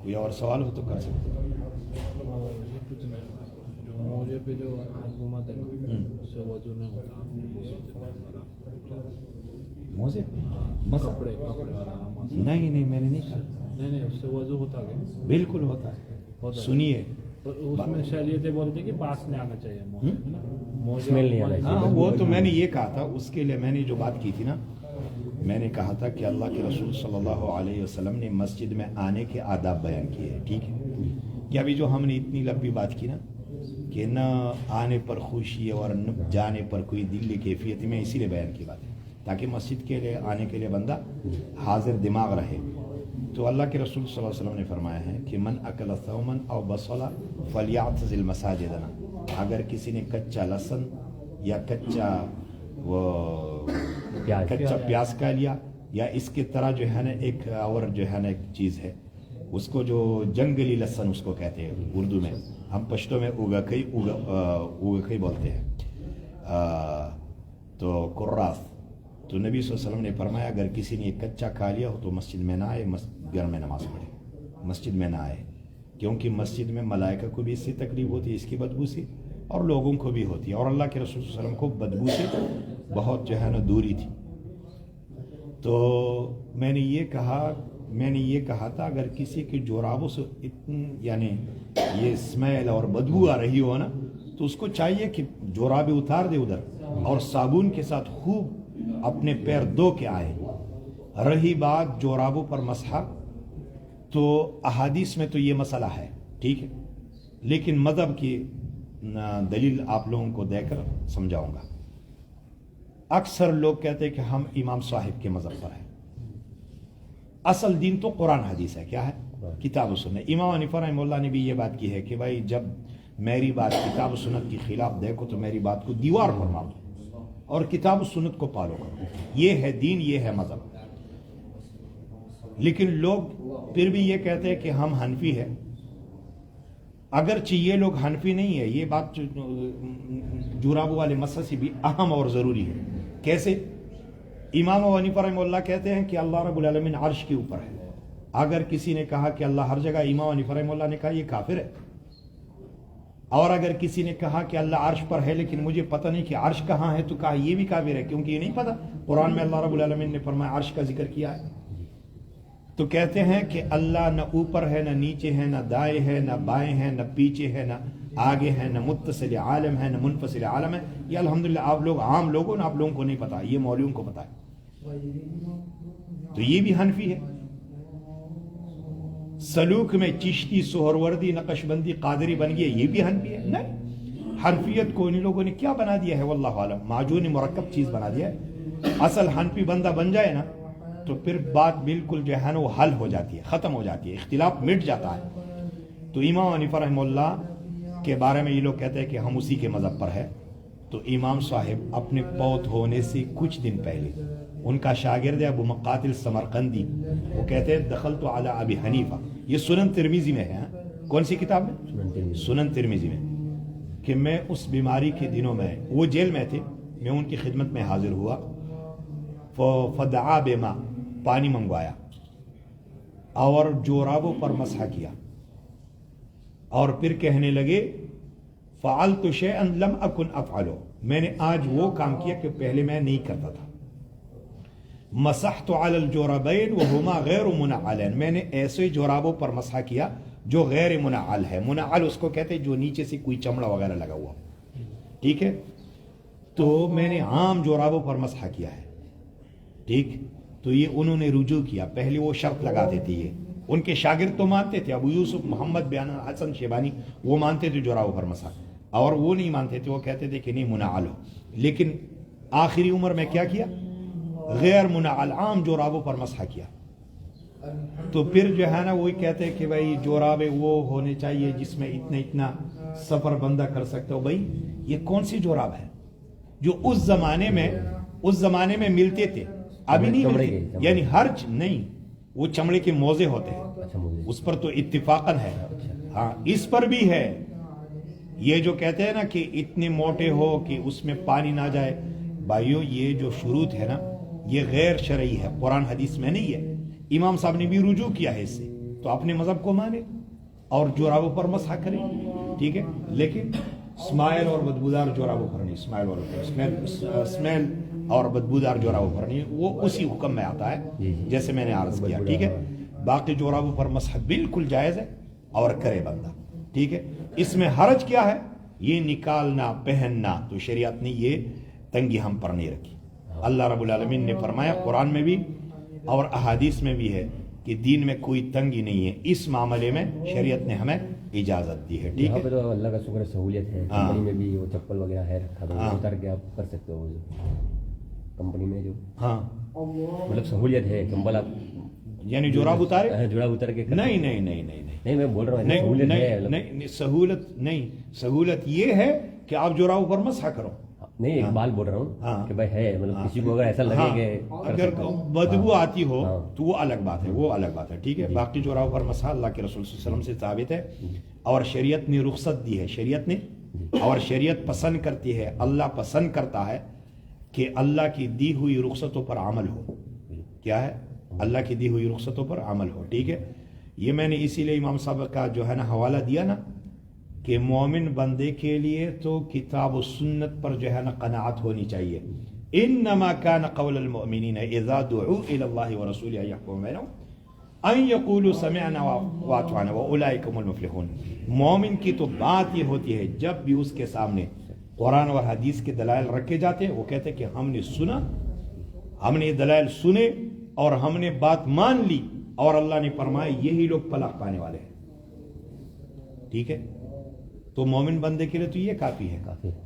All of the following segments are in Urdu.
کوئی اور سوال ہو تو کر سکتے ہیں. موزے پہ جو حکومت ہے اس سے وضو نہیں ہوتا. موزے کپڑے والا نہیں نہیں میں نے نہیں کہا. نہیں اس سے وضو ہوتا ہے. بالکل ہوتا ہے. سنیے اس میں شریعتیں بولتی کہ پاس میں آنا چاہیے اسمیل نہیں آنا چاہیے. ہاں وہ تو میں نے یہ کہا تھا. اس کے لیے میں نے جو بات کی تھی نا, میں نے کہا تھا کہ اللہ کے رسول صلی اللہ علیہ وسلم نے مسجد میں آنے کے آداب بیان کیے ہیں. ٹھیک ہے کہ ابھی جو ہم نے اتنی لمبی بات کی نا کہ نہ آنے پر خوشی اور نہ جانے پر کوئی دلی کیفیت, میں اسی لیے بیان کی بات ہے تاکہ مسجد کے لیے آنے کے لیے بندہ حاضر دماغ رہے. تو اللہ کے رسول صلی اللہ علیہ وسلم نے فرمایا ہے کہ من اکل ثوما او بصلا فلیعتزل مساجدنا. اگر کسی نے کچا لہسن یا کچا پیاز کا لیا یا اس کی طرح جو ہے نا ایک اور جو ہے نا ایک چیز ہے اس کو جو جنگلی لہسن اس کو کہتے ہیں اردو میں, ہم پشتو میں اوگکئی بولتے ہیں, تو کراس. تو نبی صلی اللہ علیہ وسلم نے فرمایا اگر کسی نے کچا کھا لیا ہو تو مسجد میں نہ آئے, گھر میں نماز پڑھے, مسجد میں نہ آئے. کیونکہ مسجد میں ملائکہ کو بھی اس سے تکلیف ہوتی ہے, اس کی بدبو سے, اور لوگوں کو بھی ہوتی ہے, اور اللہ کے رسول صلی اللہ علیہ وسلم کو بدبو سے بہت جو ہے نا دوری تھی. تو میں نے یہ کہا تھا اگر کسی کی جورابوں سے یعنی یہ اسمیل اور بدبو آ رہی ہو نا تو اس کو چاہیے کہ جورابیں اتار دے ادھر اور صابن کے ساتھ خوب اپنے پیر دھو کے آئے. رہی بات جورابوں پر مسح, تو احادیث میں تو یہ مسئلہ ہے ٹھیک ہے, لیکن مذہب کی دلیل آپ لوگوں کو دے کر سمجھاؤں گا. اکثر لوگ کہتے ہیں کہ ہم امام صاحب کے مذہب پر ہیں. اصل دین تو قرآن حدیث ہے. کیا ہے؟ کتاب و سنت. امام حنیفہ رحمہ اللہ نے بھی یہ بات کی ہے کہ بھائی جب میری بات کتاب و سنت کے خلاف دیکھو تو میری بات کو دیوار پر مار دو اور کتاب و سنت کو پالو کرو. یہ ہے دین, یہ ہے مذہب. لیکن لوگ پھر بھی یہ کہتے ہیں کہ ہم حنفی ہیں. اگرچہ یہ لوگ حنفی نہیں ہے, یہ بات جورابوں والے مسئلے سے بھی اہم اور ضروری ہے. کیسے؟ امام حنیفہ رحمہ اللہ کہتے ہیں کہ اللہ رب العالمین عرش کے اوپر ہے. اگر کسی نے کہا کہ اللہ ہر جگہ, امام حنیفہ رحمہ اللہ نے کہا یہ کافر ہے. اور اگر کسی نے کہا کہ اللہ عرش پر ہے لیکن مجھے پتہ نہیں کہ عرش کہاں ہے, تو کہا یہ بھی کافر ہے کیونکہ یہ نہیں پتہ. قرآن میں اللہ رب العالمین نے فرمایا عرش کا ذکر کیا ہے. تو کہتے ہیں کہ اللہ نہ اوپر ہے, نہ نیچے ہے, نہ دائیں ہے, نہ بائیں ہے, نہ پیچھے ہے, نہ آگے ہے, نہ متصل عالم ہے, نہ منفصل عالم ہے. یہ الحمدللہ آپ لوگ عام لوگوں نے, آپ لوگوں کو نہیں پتا, یہ مولویوں کو پتا ہے. تو یہ بھی حنفی ہے. سلوک میں چشتی, سہروردی, نقش بندی, قادری بن گیا, یہ بھی حنفی ہے. نہیں, حنفیت کو ان لوگوں نے کیا بنا دیا ہے واللہ عالم, معجون مرکب چیز بنا دیا ہے. اصل حنفی بندہ بن جائے نا تو پھر بات بالکل جو ہے نا وہ حل ہو جاتی ہے, ختم ہو جاتی ہے, اختلاف مٹ جاتا ہے. تو امام حنیفہ رحمہ اللہ کے بارے میں یہ لوگ کہتے ہیں کہ ہم اسی کے مذہب پر ہے. تو امام صاحب اپنے فوت ہونے سے کچھ دن پہلے ان کا شاگرد ہے ابو مقاتل سمرقندی, وہ کہتے ہیں دخلت علی ابی حنیفہ. یہ سنن ترمذی میں ہے. کون سی کتاب میں؟ سنن ترمذی میں. کہ میں اس بیماری کے دنوں میں, وہ جیل میں تھے, میں ان کی خدمت میں حاضر ہوا. فدعا بما, پانی منگوایا اور جورابوں پر مسح کیا, اور پھر کہنے لگے فعلت شیئا لم اکن افعلو, میں نے آج وہ کام کیا کہ پہلے میں نہیں کرتا تھا. مسحت علی الجوربین وہما غیر منعلین, میں نے ایسے جورابوں پر مسح کیا جو غیر منعل ہے. منعل اس کو کہتے ہیں جو نیچے سے کوئی چمڑا وغیرہ لگا ہوا, ٹھیک ہے. تو میں نے عام جورابوں پر مسح کیا ہے, ٹھیک. تو یہ انہوں نے رجوع کیا. پہلے وہ شرط لگاتے تھے, یہ ان کے شاگرد تو مانتے تھے, ابو یوسف محمد بیان حسن شیبانی, وہ مانتے تھے جورابوں پر مسح, اور وہ نہیں مانتے تھے, وہ کہتے تھے کہ نہیں منعل ہو. لیکن آخری عمر میں کیا کیا؟ غیر منعل عام جورابوں پر مسح کیا. تو پھر جو ہے نا وہی کہتے ہیں کہ بھائی جورابیں وہ ہونے چاہیے جس میں اتنا سفر بندہ کر سکتا ہو. بھائی یہ کون سی جوراب ہے جو اس زمانے میں ملتے تھے, ابھی نہیں ملتے. یعنی ہر نہیں, وہ چمڑے کے موزے ہوتے ہیں, اس پر تو اتفاقاً ہے. ہاں اس پر بھی ہے. یہ جو کہتے ہیں نا کہ اتنے موٹے ہو کہ اس میں پانی نہ جائے, بھائیو یہ جو شروط ہے نا یہ غیر شرعی ہے, قرآن حدیث میں نہیں ہے. امام صاحب نے بھی رجوع کیا ہے اس سے. تو اپنے مذہب کو مانے اور جورابوں پر مسح کرے، ٹھیک ہے، لیکن اسماعیل اور بدبودار جورابوں پر نہیں، اسمیل اور بدبودار جورابوں پر نہیں، وہ اسی حکم میں آتا ہے جیسے میں نے عرض کیا، ٹھیک ہے۔ باقی جورابوں پر مسح بالکل جائز ہے اور کرے بندہ، ٹھیک ہے۔ اس میں حرج کیا ہے؟ یہ نکالنا پہننا، تو شریعت نے یہ تنگی ہم پر نہیں رکھی۔ اللہ رب العالمین نے فرمایا قرآن میں بھی اور احادیث میں بھی ہے کہ دین میں کوئی تنگی نہیں ہے، اس معاملے میں شریعت نے ہمیں اجازت دی ہے، ٹھیک یہاں ہے۔ پہ تو اللہ کا شکر ہے سہولیت ہے، کمپنی میں بھی وہ چپل وغیرہ ہے رکھا، تو اتر کے آپ کر سکتے ہو کمپنی میں، جو ہاں مطلب سہولیت ہے، کمبل آپ یعنی جوراب اتارے، جوڑا اتر کے نہیں نہیں نہیں نہیں نہیں میں بول رہا ہوں نہیں سہولیت ہے، نہیں نہیں، سہولت نہیں، سہولت یہ ہے کہ آپ جورابوں پر مسح کرو۔ نہیں ایک بال بول رہا ہوں کہ بھائی ہے، مطلب کسی کو اگر ایسا لگے کہ اگر بدبو آتی ہو تو وہ الگ بات ہے، وہ الگ بات ہے، ٹھیک ہے۔ باقی جورابوں پر مسح اللہ کے رسول صلی اللہ علیہ وسلم سے ثابت ہے اور شریعت نے رخصت دی ہے، شریعت نے، اور شریعت پسند کرتی ہے، اللہ پسند کرتا ہے کہ اللہ کی دی ہوئی رخصتوں پر عمل ہو۔ کیا ہے؟ اللہ کی دی ہوئی رخصتوں پر عمل ہو، ٹھیک ہے۔ یہ میں نے اسی لیے امام صاحب کا جو ہے نا حوالہ دیا نا کہ مومن بندے کے لیے تو کتاب و سنت پر جو ہے نا قناعت ہونی چاہیے۔ انما كان قول المؤمنین اذا دعوا الى الله ورسوله يحكم بينهم ان يقولوا سمعنا واطعنا واولئك هم المفلحون۔ مومن کی تو بات یہ ہوتی ہے جب بھی اس کے سامنے قرآن اور حدیث کے دلائل رکھے جاتے ہیں، وہ کہتے ہیں کہ ہم نے سنا، ہم نے یہ دلائل سنے اور ہم نے بات مان لی، اور اللہ نے فرمایا یہی لوگ فلاح پانے والے ہیں، ٹھیک ہے۔ تو مومن بندے کے لیے تو یہ کافی ہے،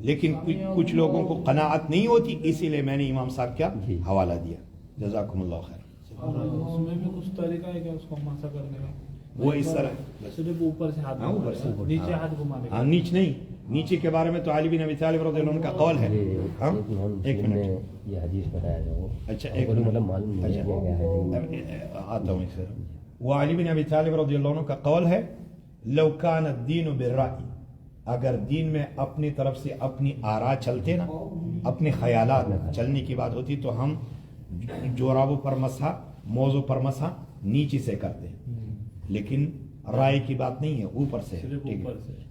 لیکن کچھ لوگوں کو قناعت نہیں ہوتی، اسی لیے میں نے امام صاحب کا حوالہ دیا۔ جزاکم اللہ خیر۔ اس میں بھی کچھ طریقہ ہے کہ اس کو مسح کرنے کا؟ وہ اس طرح صرف اوپر سے ہاتھ، اوپر سے نیچے ہاتھ گھمانے کا؟ نیچ نہیں، نیچے کے بارے میں تو علی بن ابی طالب رضی اللہ عنہ کا قول ہے۔ ہاں ایک منٹ، یہ حدیث بتایا تھا وہ، اچھا ایک مطلب معلوم نہیں ہے آتا ہوں اس وہ علی بن ابی طالب رضی اللہ عنہ کا قول ہے لو کان الدین بالرأی، اگر دین میں اپنی طرف سے اپنی آراء چلتے نا، اپنے خیالات چلنے کی بات ہوتی تو ہم جورابوں پر مسح، موزوں پر مسح نیچے سے کرتے، لیکن رائے کی بات نہیں ہے، اوپر سے ہے، ٹھیک ہے۔